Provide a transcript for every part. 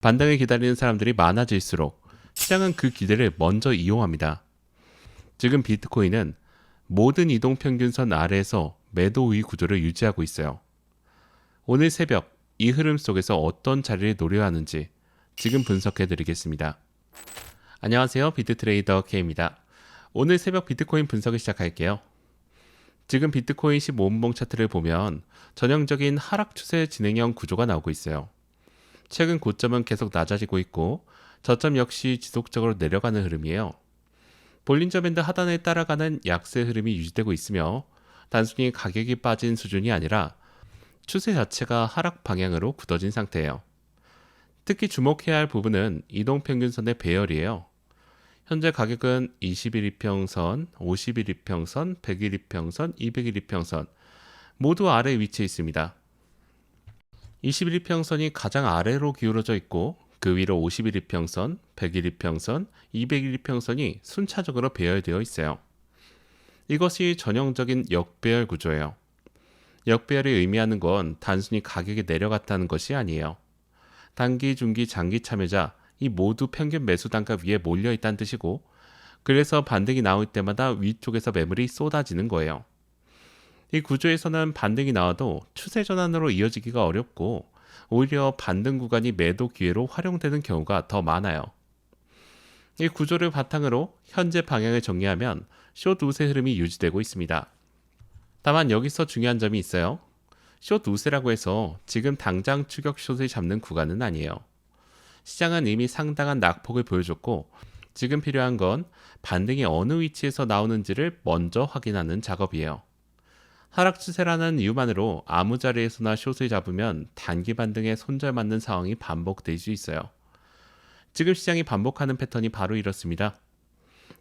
반등을 기다리는 사람들이 많아질수록 시장은 그 기대를 먼저 이용합니다. 지금 비트코인은 모든 이동평균선 아래에서 매도 우위 구조를 유지하고 있어요. 오늘 새벽 이 흐름 속에서 어떤 자리를 노려야 하는지 지금 분석해 드리겠습니다. 안녕하세요. 비트트레이더 K입니다. 오늘 새벽 비트코인 분석을 시작할게요. 지금 비트코인 15분봉 차트를 보면 전형적인 하락 추세 진행형 구조가 나오고 있어요. 최근 고점은 계속 낮아지고 있고 저점 역시 지속적으로 내려가는 흐름이에요. 볼린저 밴드 하단에 따라가는 약세 흐름이 유지되고 있으며 단순히 가격이 빠진 수준이 아니라 추세 자체가 하락 방향으로 굳어진 상태예요. 특히 주목해야 할 부분은 이동평균선의 배열이에요. 현재 가격은 21일평선, 51일평선, 100일평선, 200일평선 모두 아래 위치해 있습니다. 21일평선이 가장 아래로 기울어져 있고 그 위로 51일평선, 100일평선, 200일평선이 순차적으로 배열되어 있어요. 이것이 전형적인 역배열 구조예요. 역배열이 의미하는 건 단순히 가격이 내려갔다는 것이 아니에요. 단기, 중기, 장기 참여자 이 모두 평균 매수 단가 위에 몰려 있다는 뜻이고 그래서 반등이 나올 때마다 위쪽에서 매물이 쏟아지는 거예요. 이 구조에서는 반등이 나와도 추세 전환으로 이어지기가 어렵고 오히려 반등 구간이 매도 기회로 활용되는 경우가 더 많아요. 이 구조를 바탕으로 현재 방향을 정리하면 숏 우세 흐름이 유지되고 있습니다. 다만 여기서 중요한 점이 있어요. 숏 우세라고 해서 지금 당장 추격 숏을 잡는 구간은 아니에요. 시장은 이미 상당한 낙폭을 보여줬고 지금 필요한 건 반등이 어느 위치에서 나오는지를 먼저 확인하는 작업이에요. 하락 추세라는 이유만으로 아무 자리에서나 숏을 잡으면 단기 반등에 손절맞는 상황이 반복될 수 있어요. 지금 시장이 반복하는 패턴이 바로 이렇습니다.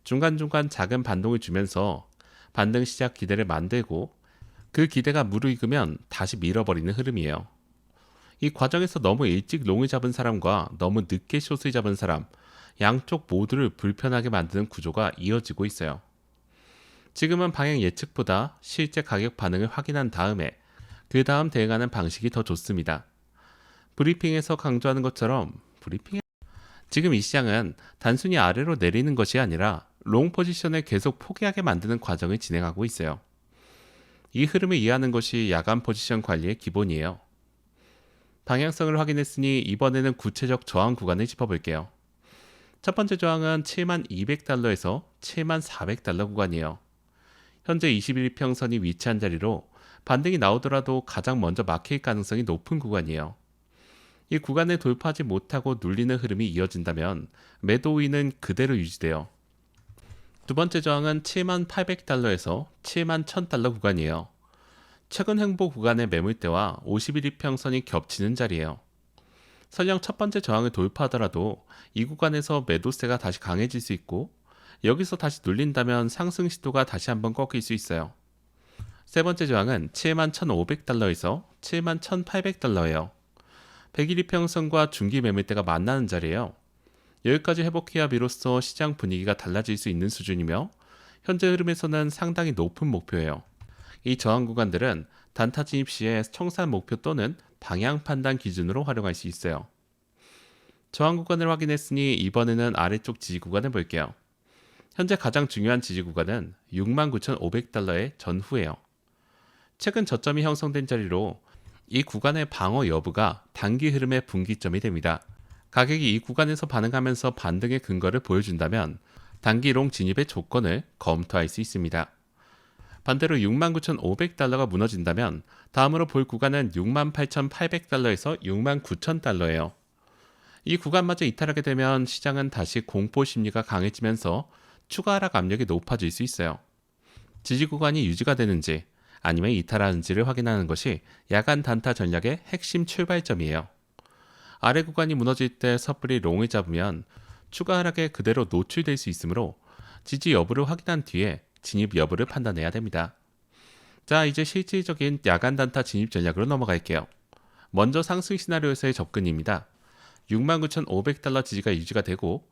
중간중간 작은 반동을 주면서 반등 시작 기대를 만들고 그 기대가 무르익으면 다시 밀어버리는 흐름이에요. 이 과정에서 너무 일찍 롱을 잡은 사람과 너무 늦게 숏을 잡은 사람, 양쪽 모두를 불편하게 만드는 구조가 이어지고 있어요. 지금은 방향 예측보다 실제 가격 반응을 확인한 다음에 그 다음 대응하는 방식이 더 좋습니다. 브리핑에서 강조하는 것처럼 지금 이 시장은 단순히 아래로 내리는 것이 아니라 롱 포지션을 계속 포기하게 만드는 과정을 진행하고 있어요. 이 흐름을 이해하는 것이 야간 포지션 관리의 기본이에요. 방향성을 확인했으니 이번에는 구체적 저항 구간을 짚어볼게요. 첫 번째 저항은 7200달러에서 7400달러 구간이에요. 현재 21평선이 위치한 자리로 반등이 나오더라도 가장 먼저 막힐 가능성이 높은 구간이에요. 이 구간을 돌파하지 못하고 눌리는 흐름이 이어진다면 매도 우위는 그대로 유지돼요. 두 번째 저항은 7800달러에서 71000달러 구간이에요. 최근 횡보 구간의 매물대와 51일평선이 겹치는 자리예요. 설령 첫 번째 저항을 돌파하더라도 이 구간에서 매도세가 다시 강해질 수 있고 여기서 다시 눌린다면 상승 시도가 다시 한번 꺾일 수 있어요. 세 번째 저항은 71,500달러에서 71,800달러예요. 100일이평선과 중기 매물대가 만나는 자리예요. 여기까지 회복해야 비로소 시장 분위기가 달라질 수 있는 수준이며 현재 흐름에서는 상당히 높은 목표예요. 이 저항 구간들은 단타 진입 시에 청산 목표 또는 방향 판단 기준으로 활용할 수 있어요. 저항 구간을 확인했으니 이번에는 아래쪽 지지 구간을 볼게요. 현재 가장 중요한 지지 구간은 69,500달러의 전후예요. 최근 저점이 형성된 자리로 이 구간의 방어 여부가 단기 흐름의 분기점이 됩니다. 가격이 이 구간에서 반응하면서 반등의 근거를 보여준다면 단기 롱 진입의 조건을 검토할 수 있습니다. 반대로 69,500달러가 무너진다면 다음으로 볼 구간은 68,800달러에서 69,000달러예요. 이 구간마저 이탈하게 되면 시장은 다시 공포 심리가 강해지면서 추가 하락 압력이 높아질 수 있어요. 지지 구간이 유지가 되는지 아니면 이탈하는지를 확인하는 것이 야간 단타 전략의 핵심 출발점이에요. 아래 구간이 무너질 때 섣불리 롱을 잡으면 추가 하락에 그대로 노출될 수 있으므로 지지 여부를 확인한 뒤에 진입 여부를 판단해야 됩니다. 자, 이제 실질적인 야간 단타 진입 전략으로 넘어갈게요. 먼저 상승 시나리오에서의 접근입니다. 69,500달러 지지가 유지가 되고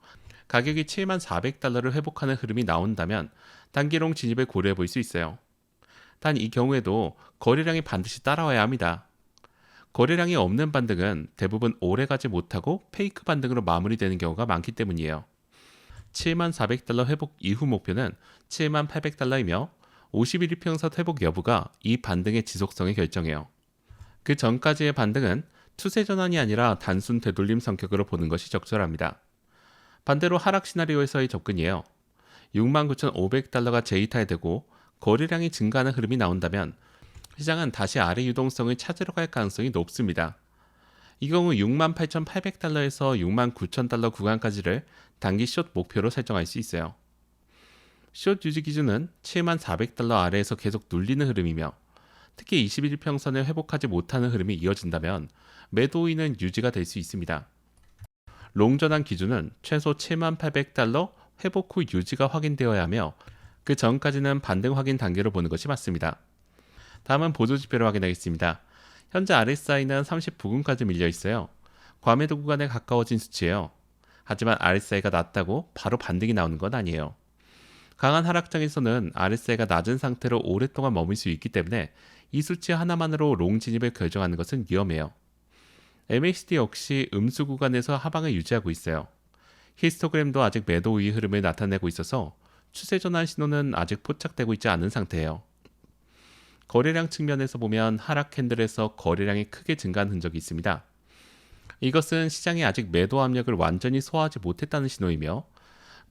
가격이 7400달러를 회복하는 흐름이 나온다면 단기롱 진입을 고려해 볼 수 있어요. 단 이 경우에도 거래량이 반드시 따라와야 합니다. 거래량이 없는 반등은 대부분 오래가지 못하고 페이크 반등으로 마무리되는 경우가 많기 때문이에요. 74,400달러 회복 이후 목표는 78,800달러이며 51일 평선 회복 여부가 이 반등의 지속성을 결정해요. 그 전까지의 반등은 추세 전환이 아니라 단순 되돌림 성격으로 보는 것이 적절합니다. 반대로 하락 시나리오에서의 접근이에요. 69,500달러가 재이탈되고 거래량이 증가하는 흐름이 나온다면 시장은 다시 아래 유동성을 찾으러 갈 가능성이 높습니다. 이 경우 68,800달러에서 69,000달러 구간까지를 단기 숏 목표로 설정할 수 있어요. 숏 유지 기준은 74,400달러 아래에서 계속 눌리는 흐름이며 특히 21일 평선을 회복하지 못하는 흐름이 이어진다면 매도 우위는 유지가 될 수 있습니다. 롱 전환 기준은 최소 78,800달러 회복 후 유지가 확인되어야 하며 그 전까지는 반등 확인 단계로 보는 것이 맞습니다. 다음은 보조지표를 확인하겠습니다. 현재 RSI는 39분까지 밀려 있어요. 과매도 구간에 가까워진 수치예요. 하지만 RSI가 낮다고 바로 반등이 나오는 건 아니에요. 강한 하락장에서는 RSI가 낮은 상태로 오랫동안 머물 수 있기 때문에 이 수치 하나만으로 롱 진입을 결정하는 것은 위험해요. MACD 역시 음수 구간에서 하방을 유지하고 있어요. 히스토그램도 아직 매도 우위 흐름을 나타내고 있어서 추세 전환 신호는 아직 포착되고 있지 않은 상태예요. 거래량 측면에서 보면 하락 캔들에서 거래량이 크게 증가한 흔적이 있습니다. 이것은 시장이 아직 매도 압력을 완전히 소화하지 못했다는 신호이며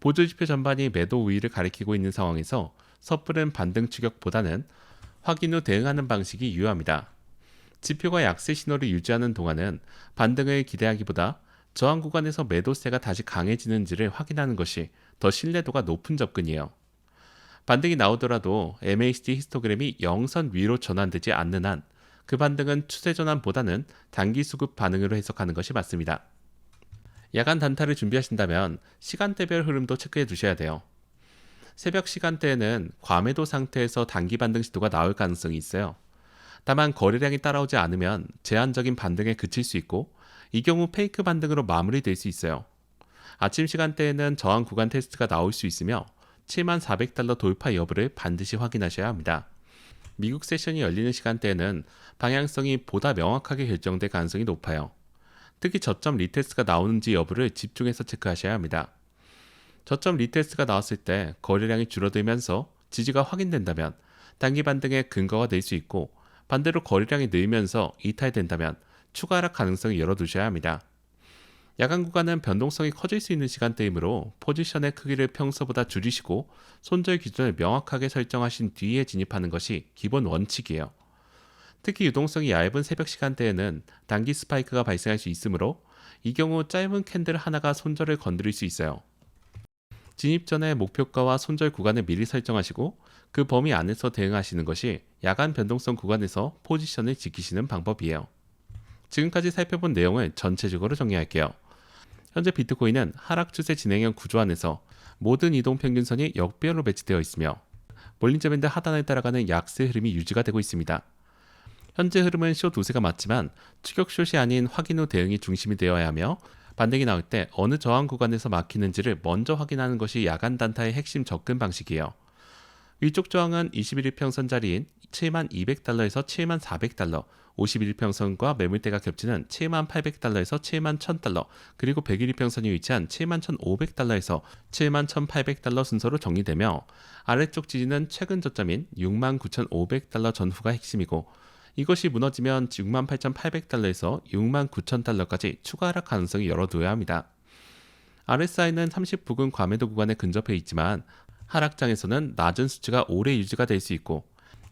보조지표 전반이 매도 우위를 가리키고 있는 상황에서 섣부른 반등 추격보다는 확인 후 대응하는 방식이 유효합니다. 지표가 약세 신호를 유지하는 동안은 반등을 기대하기보다 저항 구간에서 매도세가 다시 강해지는지를 확인하는 것이 더 신뢰도가 높은 접근이에요. 반등이 나오더라도 MACD 히스토그램이 영선 위로 전환되지 않는 한 그 반등은 추세 전환보다는 단기 수급 반응으로 해석하는 것이 맞습니다. 야간 단타를 준비하신다면 시간대별 흐름도 체크해 두셔야 돼요. 새벽 시간대에는 과매도 상태에서 단기 반등 시도가 나올 가능성이 있어요. 다만 거래량이 따라오지 않으면 제한적인 반등에 그칠 수 있고 이 경우 페이크 반등으로 마무리될 수 있어요. 아침 시간대에는 저항 구간 테스트가 나올 수 있으며 74,400달러 돌파 여부를 반드시 확인하셔야 합니다. 미국 세션이 열리는 시간대에는 방향성이 보다 명확하게 결정될 가능성이 높아요. 특히 저점 리테스트가 나오는지 여부를 집중해서 체크하셔야 합니다. 저점 리테스트가 나왔을 때 거래량이 줄어들면서 지지가 확인된다면 단기 반등의 근거가 될 수 있고 반대로 거래량이 늘면서 이탈된다면 추가 하락 가능성을 열어두셔야 합니다. 야간 구간은 변동성이 커질 수 있는 시간대이므로 포지션의 크기를 평소보다 줄이시고 손절 기준을 명확하게 설정하신 뒤에 진입하는 것이 기본 원칙이에요. 특히 유동성이 얇은 새벽 시간대에는 단기 스파이크가 발생할 수 있으므로 이 경우 짧은 캔들 하나가 손절을 건드릴 수 있어요. 진입 전에 목표가와 손절 구간을 미리 설정하시고 그 범위 안에서 대응하시는 것이 야간 변동성 구간에서 포지션을 지키시는 방법이에요. 지금까지 살펴본 내용을 전체적으로 정리할게요. 현재 비트코인은 하락 추세 진행형 구조 안에서 모든 이동 평균선이 역배열로 배치되어 있으며 볼린저 밴드 하단을 따라가는 약세 흐름이 유지가 되고 있습니다. 현재 흐름은 숏 우세가 맞지만 추격 숏이 아닌 확인 후 대응이 중심이 되어야 하며 반등이 나올 때 어느 저항 구간에서 막히는지를 먼저 확인하는 것이 야간 단타의 핵심 접근 방식이에요. 위쪽 저항은 21일 평선 자리인 72,200달러에서 74,400달러, 51일 평선과 매물대가 겹치는 78,800달러에서 71,000달러, 그리고 100일 평선이 위치한 71,500달러에서 71,800달러 순서로 정리되며 아래쪽 지지는 최근 저점인 69,500달러 전후가 핵심이고 이것이 무너지면 68,800달러에서 69,000달러까지 추가 하락 가능성이 열어둬야 합니다. RSI는 30부근 과매도 구간에 근접해 있지만 하락장에서는 낮은 수치가 오래 유지가 될 수 있고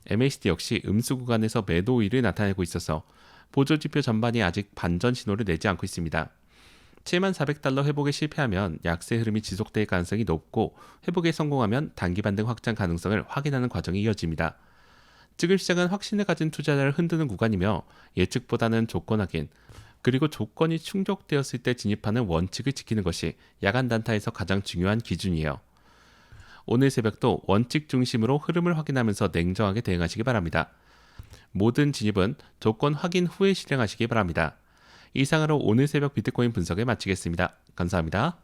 MACD 역시 음수 구간에서 매도 우위를 나타내고 있어서 보조지표 전반이 아직 반전 신호를 내지 않고 있습니다. 74,400달러 회복에 실패하면 약세 흐름이 지속될 가능성이 높고 회복에 성공하면 단기 반등 확장 가능성을 확인하는 과정이 이어집니다. 지금 시장은 확신을 가진 투자자를 흔드는 구간이며 예측보다는 조건 확인, 그리고 조건이 충족되었을 때 진입하는 원칙을 지키는 것이 야간 단타에서 가장 중요한 기준이에요. 오늘 새벽도 원칙 중심으로 흐름을 확인하면서 냉정하게 대응하시기 바랍니다. 모든 진입은 조건 확인 후에 실행하시기 바랍니다. 이상으로 오늘 새벽 비트코인 분석을 마치겠습니다. 감사합니다.